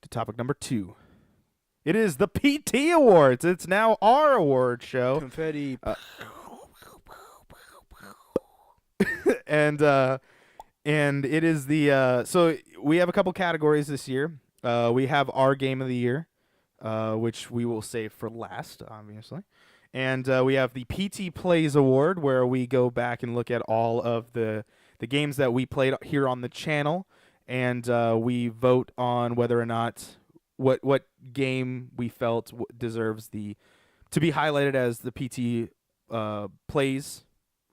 to topic number 2. It is the PT Awards. It's now our award show. Confetti. And it is the so we have a couple categories this year. We have our game of the year, which we will save for last, obviously. And we have the PT Plays Award, where we go back and look at all of the games that we played here on the channel, and we vote on whether or not what game we felt deserves to be highlighted as the PT Plays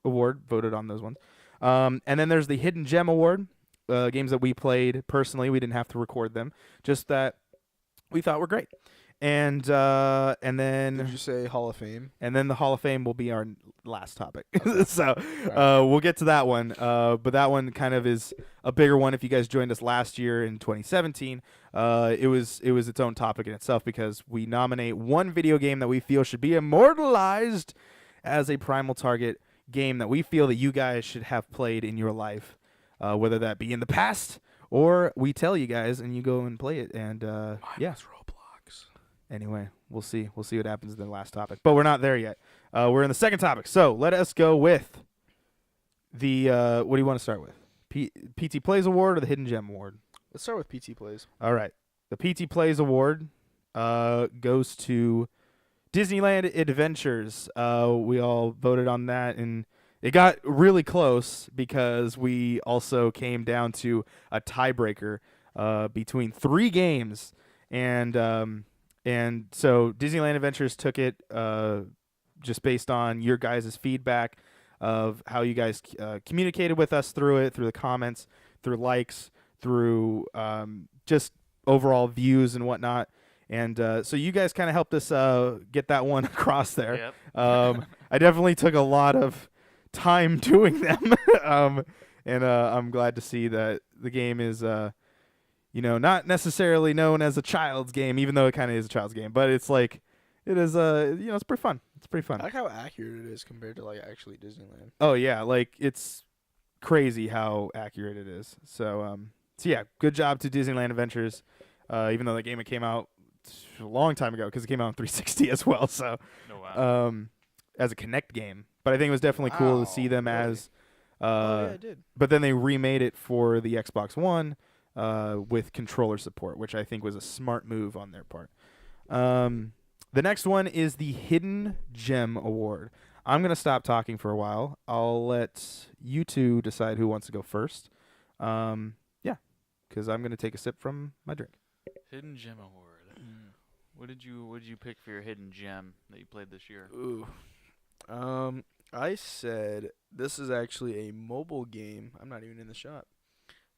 Award. Voted on those ones. And then there's the Hidden Gem Award, games that we played personally. We didn't have to record them, just that we thought were great. And then Did you say Hall of Fame? And then the Hall of Fame will be our last topic. So we'll get to that one. But that one kind of is a bigger one. If you guys joined us last year in 2017, it was its own topic in itself, because we nominate one video game that we feel should be immortalized as a Primal Target game that we feel that you guys should have played in your life, whether that be in the past or we tell you guys and you go and play it. And yeah. Roblox. Anyway, we'll see what happens in the last topic. But we're not there yet. We're in the second topic. So let us go with the what do you want to start with? PT Plays Award or the Hidden Gem Award? Let's start with PT Plays. All right. The PT Plays Award goes to Disneyland Adventures. We all voted on that, and it got really close because we also came down to a tiebreaker between 3 games, and so Disneyland Adventures took it just based on your guys' feedback of how you guys communicated with us through the comments, through likes, through just overall views and whatnot. And so you guys kind of helped us get that one across there. Yep. I definitely took a lot of time doing them, and I'm glad to see that the game is, not necessarily known as a child's game, even though it kind of is a child's game. But it's like, it is, it's pretty fun. It's pretty fun. I like how accurate it is compared to actually Disneyland. Oh yeah, it's crazy how accurate it is. So yeah, good job to Disneyland Adventures, even though the game came out a long time ago, because it came out on 360 as well. So, as a Kinect game, but I think it was definitely cool to see them as. Yeah, I did. But then they remade it for the Xbox One with controller support, which I think was a smart move on their part. The next one is the Hidden Gem Award. I'm gonna stop talking for a while. I'll let you two decide who wants to go first. Yeah, because I'm gonna take a sip from my drink. Hidden Gem Award. What did you pick for your hidden gem that you played this year? Ooh. I said this is actually a mobile game. I'm not even in the shop.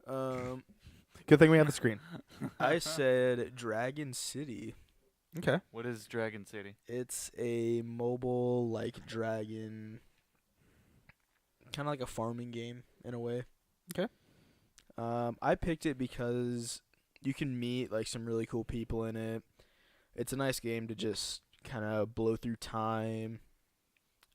Good thing we have the screen. I said Dragon City. Okay. What is Dragon City? It's a mobile dragon, kind of like a farming game in a way. Okay. I picked it because you can meet some really cool people in it. It's a nice game to just kind of blow through time.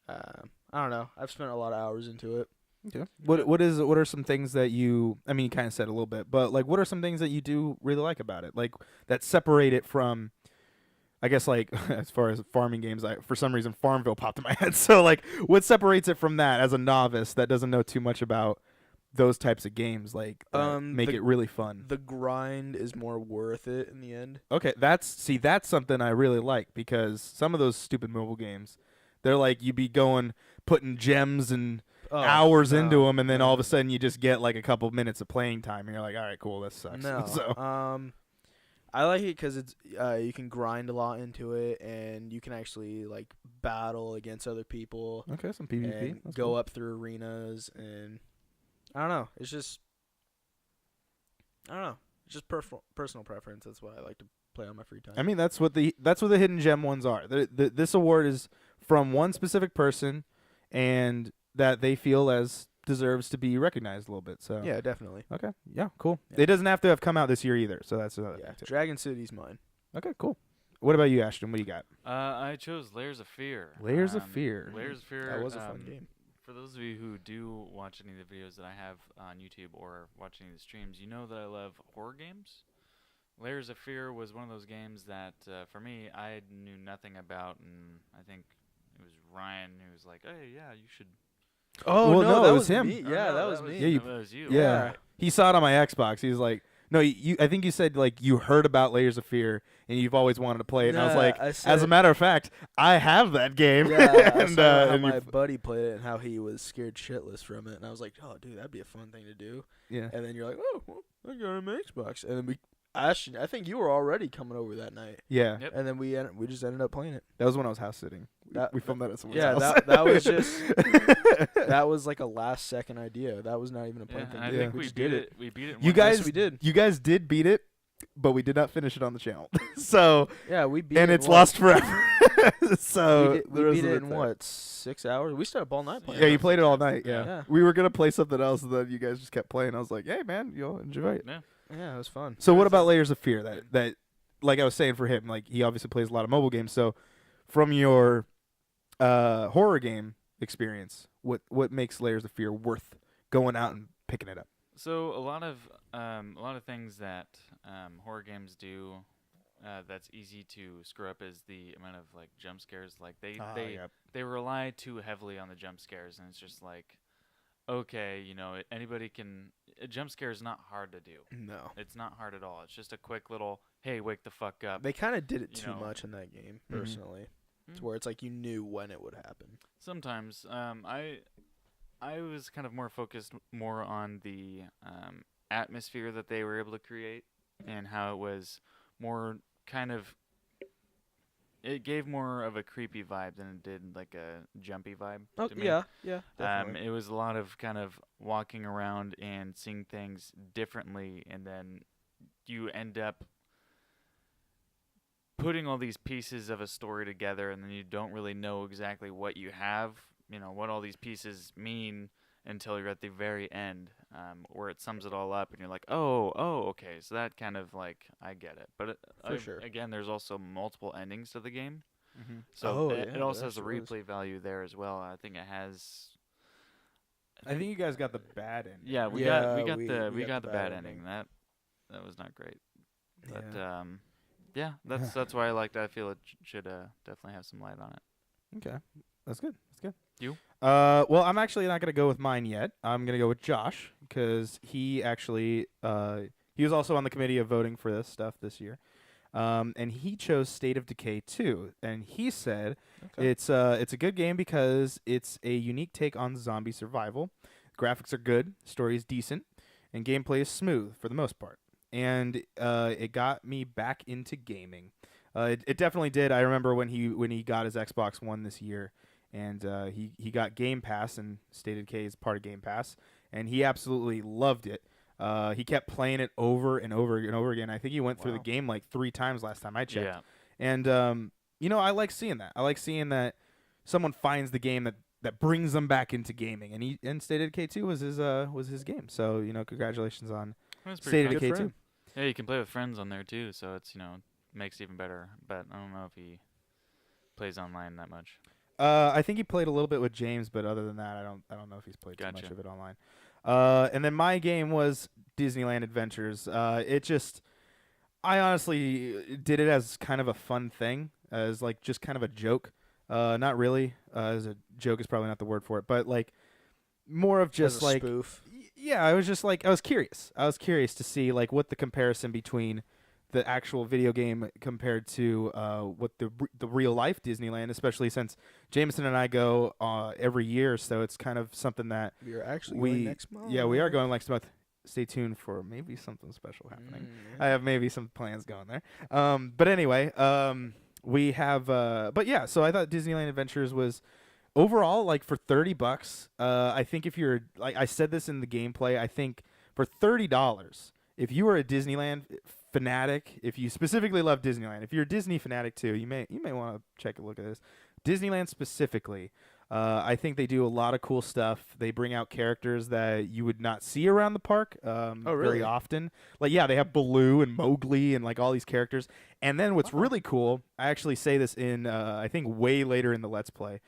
I don't know. I've spent a lot of hours into it. Okay. What are some things that you? I mean, you kind of said a little bit, but what are some things that you do really like about it? That separate it from, I guess, as far as farming games, for some reason Farmville popped in my head. So what separates it from that as a novice that doesn't know too much about those types of games, make it really fun? The grind is more worth it in the end. Okay, that's something I really like, because some of those stupid mobile games, they're you be putting gems and hours into them, and then all of a sudden you just get a couple minutes of playing time, and you're like, all right, cool, this sucks. No, So I like it because it's you can grind a lot into it, and you can actually battle against other people. Okay, some PvP. And That's go cool. up through arenas, and I don't know. It's just personal preference. That's what I like to play on my free time. I mean, that's what the hidden gem ones are. This award is from one specific person, and that they feel as deserves to be recognized a little bit. So yeah, definitely. Okay. Yeah. Cool. Yeah. It doesn't have to have come out this year either. So that's another thing too. Dragon City's mine. Okay. Cool. What about you, Ashton? What do you got? I chose Layers of Fear. Layers of Fear. Layers of Fear. That was a fun game. For those of you who do watch any of the videos that I have on YouTube or watch any of the streams, you know that I love horror games. Layers of Fear was one of those games that, for me, I knew nothing about, and I think it was Ryan who was like, "Hey, yeah, you should." Oh Well, no, no, that it was was him. me. Oh, Yeah, no, that was me. Yeah, you- that was you. Yeah. Right. He saw it on my Xbox. He was like, "No, you." I think you said like you heard about Layers of Fear and you've always wanted to play it. And I was Nah, like, I as a said- matter of fact, I have that game. Yeah, I and, saw how and you my buddy played it and how he was scared shitless from it, and I was like, "Oh, dude, that'd be a fun thing to do." yeah. And then you're like, "Oh, well, I got it on my Xbox," and then I think you were already coming over that night, Yeah. Yep. and then we just ended up playing it. That was when I was house sitting. That- we filmed that at someone's Yeah, house. that was just that was like a last second idea. That was not even a Yeah, planned thing. I to do. think we just beat did it. We beat it. in You one guys- Yes, we did. You guys did beat it, but we did not finish it on the channel. So Yeah, we beat and it. it's in what? lost forever. So We the rest beat of it it's in there. what 6 hours? We stayed up all night playing. Yeah, it. you played it all night. Yeah. Yeah. We were gonna play something else, and then you guys just kept playing. I was like, "Hey, man, you'll enjoy it." Yeah. Yeah, it was fun. So what about Layers of Fear? That like I was saying for him, like he obviously plays a lot of mobile games. So from your horror game experience, what makes Layers of Fear worth going out and picking it up? So a lot of things that horror games do that's easy to screw up is the amount of like jump scares. Like they rely too heavily on the jump scares, and it's just like, okay, anybody can. A jump scare is not hard to do. No, It's not hard at all. It's just a quick little, hey, wake the fuck up. they kind of did it You too know. much in that game, Mhm. personally. To Mm. where it's like you knew when it would happen. Sometimes I was kind of more focused more on the atmosphere that they were able to create and how it was more kind of. It gave more of a creepy vibe than it did like a jumpy vibe. Oh to me. yeah, definitely. It was a lot of kind of walking around and seeing things differently, and then you end up putting all these pieces of a story together, and then you don't really know exactly what you have, what all these pieces mean until you're at the very end, where it sums it all up, and you're like, oh, okay, so that kind of like, I get it. But For sure. again, there's also multiple endings to the game. Mm-hmm. So Oh, it yeah, also there has a sure is. replay value there as well. I think it has. I think you guys got the bad end. Yeah, we Yeah, got the bad ending. That was not great. But Yeah. that's why I liked it. I feel it should definitely have some light on it. Okay, that's good. That's good. You? Well, I'm actually not gonna go with mine yet. I'm gonna go with Josh because he actually he was also on the committee of voting for this stuff this year, and he chose State of Decay 2, and he said Okay. it's a good game because it's a unique take on zombie survival. Graphics are good, story is decent, and gameplay is smooth for the most part. And it got me back into gaming. It definitely did. I remember when he got his Xbox One this year, and he got Game Pass, and State of Decay is part of Game Pass, and he absolutely loved it. He kept playing it over and over and over again. I think he went through the Wow. game like 3 times last time I checked. Yeah. And I like seeing that. I like seeing that someone finds the game that brings them back into gaming. And State of Decay 2 was his game. So congratulations on That's State of pretty fun. Decay Good for 2. him. Yeah, you can play with friends on there too, so it's makes it even better. But I don't know if he plays online that much. I think he played a little bit with James, but other than that, I don't know if he's played too much Gotcha. of it online. And then my game was Disneyland Adventures. I honestly did it as kind of a fun thing, as like just kind of a joke. Not really, as a joke is probably not the word for it, but like more of just As a like spoof. yeah, I was just like I was curious. I was curious to see like what the comparison between the actual video game compared to what the real life Disneyland, especially since Jameson and I go every year, so it's kind of something that We are actually we going next month. yeah we are going next month. Stay tuned for maybe something special happening. I have maybe some plans going there. But anyway, we have but yeah, so I thought Disneyland Adventures was overall like for $30. I think if you're like I said this in the gameplay, I think for $30, if you are a Disneyland fanatic, if you specifically love Disneyland, if you're a Disney fanatic too, you may want to check a look at this. Disneyland specifically, I think they do a lot of cool stuff. They bring out characters that you would not see around the park really? very often. Like, yeah, they have Baloo and Mowgli and like all these characters. And then what's really cool, I actually say this in, I think way later in the Let's Play,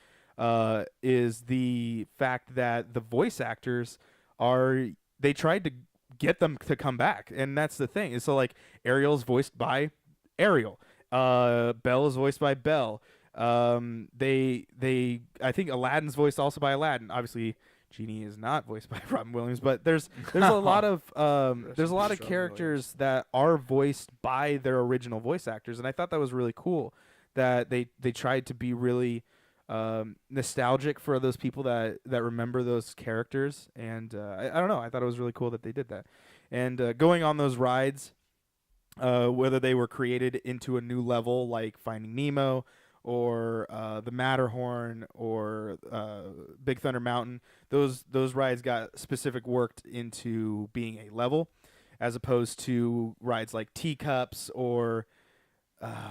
is the fact that the voice actors they tried to get them to come back, and that's the thing. So like Ariel's voiced by Ariel, Belle is voiced by Belle. I think Aladdin's voiced also by Aladdin. Obviously, Genie is not voiced by Robin Williams, but there's a lot of characters that are voiced by their original voice actors, and I thought that was really cool that they tried to be really nostalgic for those people that remember those characters, and I don't know, I thought it was really cool that they did that. And going on those rides, whether they were created into a new level like Finding Nemo or the Matterhorn or Big Thunder Mountain, those rides got specific worked into being a level, as opposed to rides like Teacups or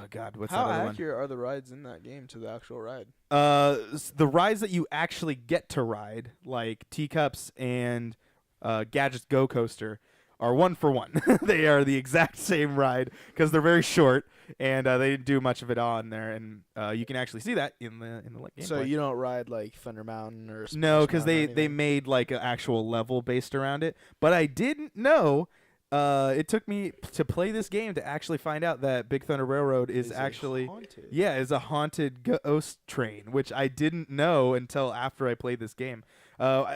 God, what's that other one? How accurate are the rides in that game to the actual ride? The rides that you actually get to ride, like Teacups and Gadget's Go Coaster, are 1 for 1. They are the exact same ride because they're very short, and they didn't do much of it on there, and you can actually see that in the game. So you don't ride like Thunder Mountain or no, because they made like an actual level based around it. But I didn't know. It took me to play this game to actually find out that Big Thunder Railroad is actually haunted. is a haunted ghost train, which I didn't know until after I played this game.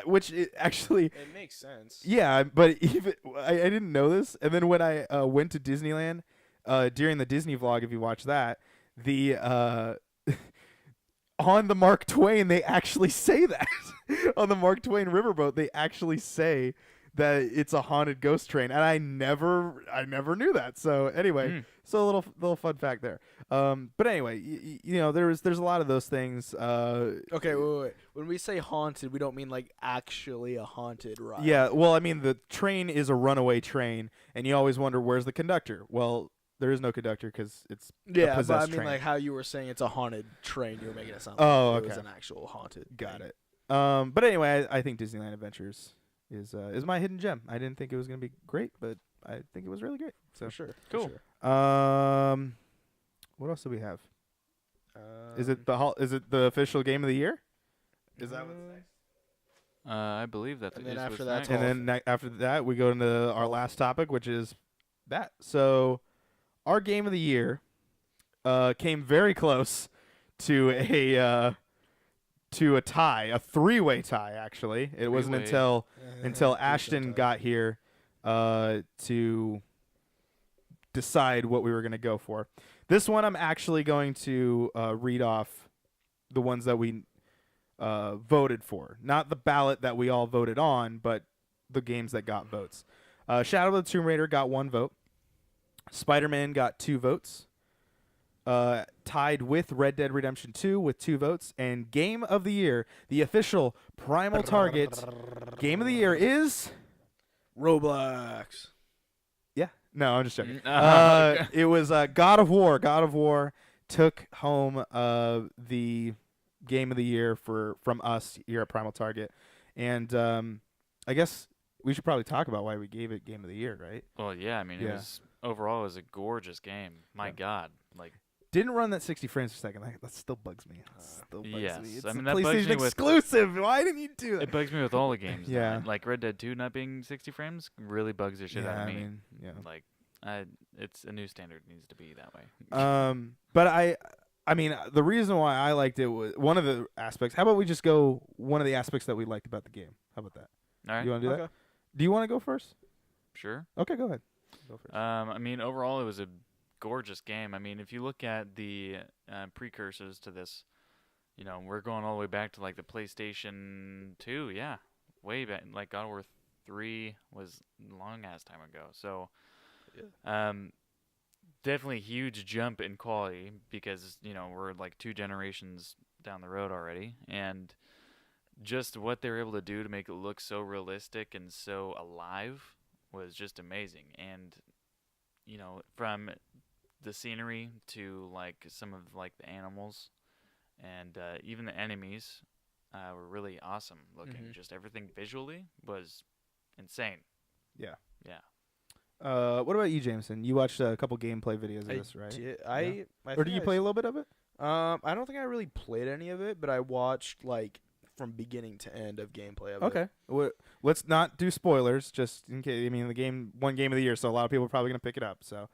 Which it makes sense. Yeah, but even I didn't know this, and then when I went to Disneyland during the Disney vlog, if you watch that, the on the Mark Twain they actually say that on the Mark Twain riverboat they actually say that it's a haunted ghost train, and I never knew that. So anyway, so a little fun fact there. But anyway, you know, there's a lot of those things. Okay, wait. When we say haunted, we don't mean like actually a haunted ride. Yeah, well, I mean the train is a runaway train, and you always wonder where's the conductor. Well, there is no conductor because it's a possessed but I mean train. like how you were saying it's a haunted train. You were making it sound like it was an actual haunted. Got thing. it. But anyway, I think Disneyland Adventures is my hidden gem. I didn't think it was gonna be great, but I think it was really great. So For sure. Cool. For sure. What else do we have? Is it the official game of the year? Is that what's next? I believe that And then is after what's that, next. And then after that, we go into our last topic, which is that. So our game of the year came very close to a tie, a 3-way tie. Actually, it wasn't until Ashton got here to decide what we were going to go for. This one, I'm actually going to read off the ones that we voted for, not the ballot that we all voted on, but the games that got votes. Shadow of the Tomb Raider got 1 vote. Spider-Man got 2 votes. Tied with Red Dead Redemption 2 with 2 votes. And Game of the Year, the official Primal Target Game of the Year is Roblox. Yeah. No, I'm just joking. Okay. It was God of War. God of War took home the Game of the Year from us here at Primal Target. And I guess we should probably talk about why we gave it Game of the Year, right? Well, yeah. I mean, Yeah. overall it was a gorgeous game. My God, like. Didn't run that 60 frames per second. That still bugs me. Yes. It's I mean, a that bugs PlayStation me with- exclusive. Why didn't you do that? It bugs me with all the games. Yeah. Like Red Dead 2 not being 60 frames really bugs the shit out of me. I mean, yeah. Like, it's a new standard. It needs to be that way. But I mean, the reason why I liked it was one of the aspects. How about we just go one of the aspects that we liked about the game? How about that? All right. You want to do that? Do you want to go first? Sure. Okay, go ahead. Go first. I mean, overall, it was a gorgeous game. I mean, if you look at the precursors to this, you know, we're going all the way back to like the PlayStation 2. Yeah, way back. Like God of War 3 was long ass time ago. So, definitely a huge jump in quality because you know we're like 2 generations down the road already, and just what they were able to do to make it look so realistic and so alive was just amazing. And you know, from the scenery to like some of like the animals and even the enemies were really awesome looking. Mhm. Just everything visually was insane. Yeah. Yeah. What about you, Jameson? You watched a couple gameplay videos of this, right? I Or did you play a little bit of it? I don't think I really played any of it, but I watched like from beginning to end of gameplay of Okay. Let's not do spoilers, just in case. I mean, one game of the year, so a lot of people are probably gonna pick it up. So,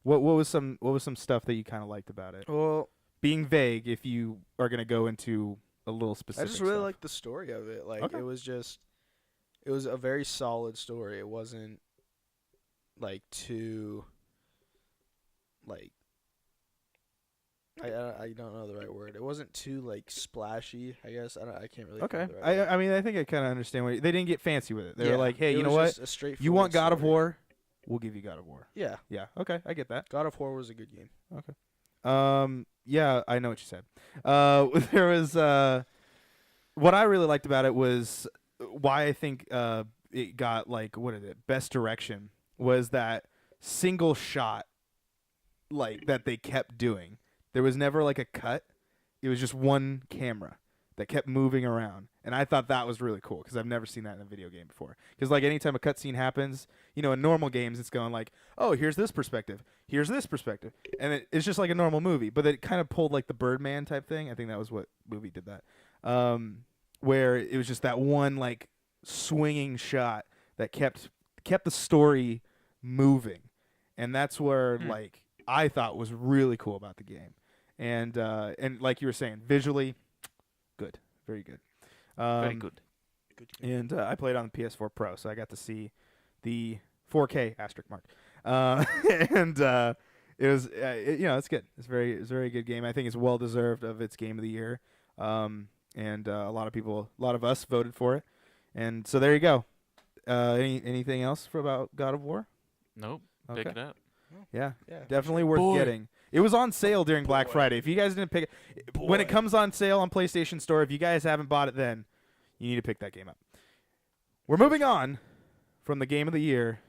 what was some stuff that you kind of liked about it? Well, Being vague, if you are gonna go into a little specific. I just really stuff. liked the story of it. Like Okay. it was a very solid story. It wasn't like too like I don't know the right word. It wasn't too like splashy. I guess I can't really. Okay. Think of the right word. I mean, I think I kind of understand they didn't get fancy with it. They were like, hey, it you know was what? just a straightforward You want God of story. War? We'll give you God of War. Yeah, Yeah. Okay, I get that. God of War was a good game. Yeah, I know what you said. There was what I really liked about it was why I think it got like what is it? Best direction was that single shot like that they kept doing. There was never like a cut. It was just one camera that kept moving around. And I thought that was really cool because I've never seen that in a video game before. Because like anytime a cutscene happens, you know, in normal games, it's going like, oh, here's this perspective, and it's just like a normal movie. But it kind of pulled like the Birdman type thing. I think that was what movie did that, where it was just that one like swinging shot that kept the story moving, and that's where like I thought was really cool about the game, and like you were saying, visually, good, very good. Very good. And I played on the PS4 Pro, so I got to see the 4K asterisk mark. And it was, it's good. It's a very good game. I think it's well deserved of its game of the year. And a lot of us voted for it. And so there you go. Anything else about God of War? Nope. Okay. Pick it up. Yeah, Yeah, definitely worth getting. It was on sale during Black Friday. If you guys didn't pick it, when it comes on sale on PlayStation Store, if you guys haven't bought it then, you need to pick that game up. We're moving on from the game of the year